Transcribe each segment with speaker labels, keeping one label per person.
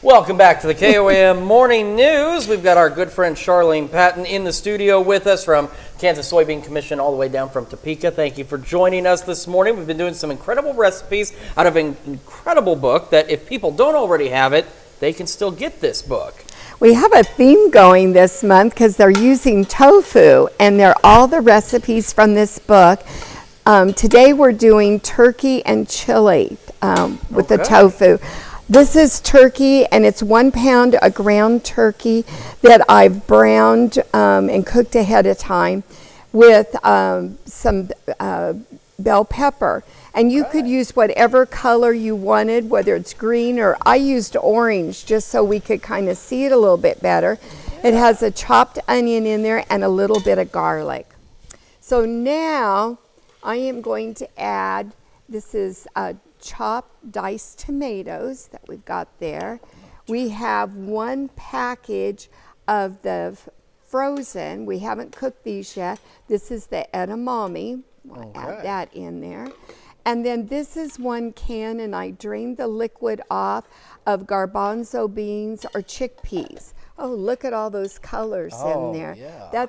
Speaker 1: Welcome back to the KOAM Morning News. We've got our good friend Charlene Patton in the studio with us from Kansas Soybean Commission all the way down from Topeka. Thank you for joining us this morning. We've been doing some incredible recipes out of an incredible book that if people don't already have it, they can still get this book.
Speaker 2: We have a theme going this month because they're using tofu, and they're all the recipes from this book. Today we're doing turkey and chili with the tofu. This is turkey, and it's 1 pound of ground turkey that I've browned and cooked ahead of time with some bell pepper. And you could use whatever color you wanted, whether it's green or I used orange just so we could kind of see it a little bit better. It has a chopped onion in there and a little bit of garlic. So now I am going to add, this is chopped diced tomatoes that we've got there. We have 1 package of the frozen. We haven't cooked these yet. This is the edamame. We'll add that in there. And then this is 1 can, and I drained the liquid off of garbanzo beans or chickpeas. Oh, look at all those colors in there.
Speaker 1: Yeah.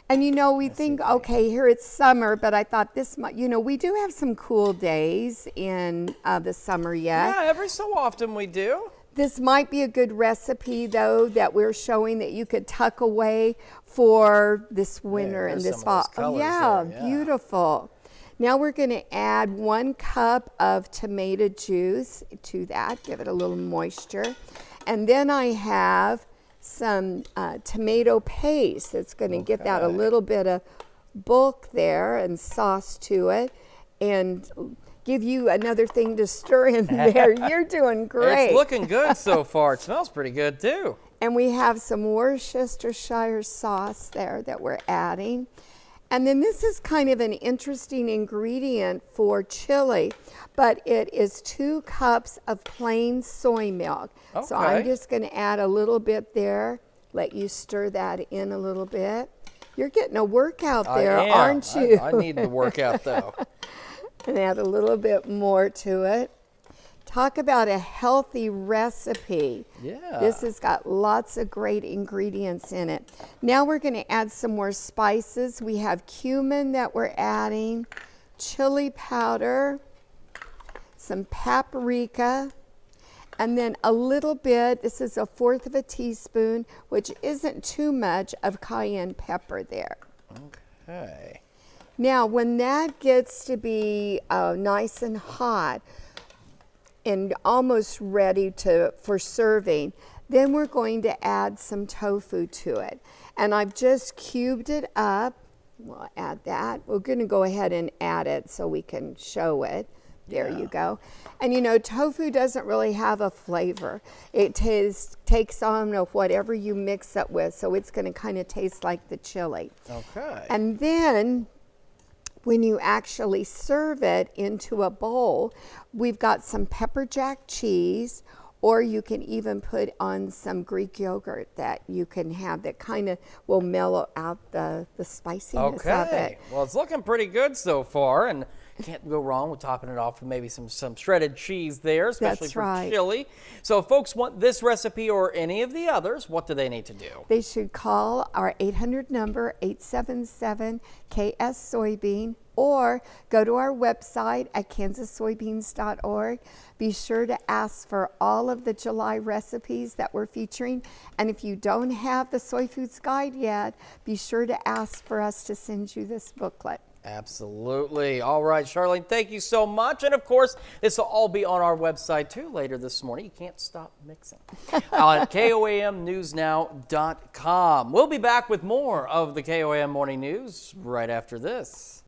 Speaker 2: And you know, we think, okay, here it's summer, but I thought this might, you know, we do have some cool days in the summer yet.
Speaker 1: Yeah, every so often we do.
Speaker 2: This might be a good recipe, though, that we're showing that you could tuck away for this winter and this fall. Oh, yeah, beautiful. Now we're going to add 1 cup of tomato juice to that, give it a little moisture. And then I have some tomato paste that's going to get that a little bit of bulk there and sauce to it and give you another thing to stir in there. You're doing great.
Speaker 1: It's looking good so far. It smells pretty good too.
Speaker 2: And we have some Worcestershire sauce there that we're adding. And then this is kind of an interesting ingredient for chili, but it is 2 cups of plain soy milk. Okay. So I'm just going to add a little bit there, let you stir that in a little bit. You're getting a workout there, aren't you?
Speaker 1: I need the workout though.
Speaker 2: And add a little bit more to it. Talk about a healthy recipe.
Speaker 1: Yeah.
Speaker 2: This has got lots of great ingredients in it. Now we're going to add some more spices. We have cumin that we're adding, chili powder, some paprika, and then a little bit, this is 1/4 of a teaspoon, which isn't too much, of cayenne pepper there.
Speaker 1: Okay.
Speaker 2: Now when that gets to be nice and hot, and almost ready for serving, then we're going to add some tofu to it. And I've just cubed it up. We'll add that. We're going to go ahead and add it so we can show it. There you go. And you know, tofu doesn't really have a flavor. It takes on whatever you mix it with, so it's going to kind of taste like the chili.
Speaker 1: Okay.
Speaker 2: And then when you actually serve it into a bowl, we've got some pepper jack cheese, or you can even put on some Greek yogurt that you can have that kind of will mellow out the spiciness of it.
Speaker 1: Well, it's looking pretty good so far, and can't go wrong with topping it off with maybe some shredded cheese there, especially for chili. So if folks want this recipe or any of the others, what do they need to do?
Speaker 2: They should call our 800 number, 877-KS-SOYBEAN, or go to our website at kansassoybeans.org. Be sure to ask for all of the July recipes that we're featuring. And if you don't have the Soy Foods Guide yet, be sure to ask for us to send you this booklet.
Speaker 1: Absolutely. All right, Charlene, thank you so much. And of course, this will all be on our website too later this morning. You can't stop mixing. At KOAMnewsnow.com. We'll be back with more of the KOAM Morning News right after this.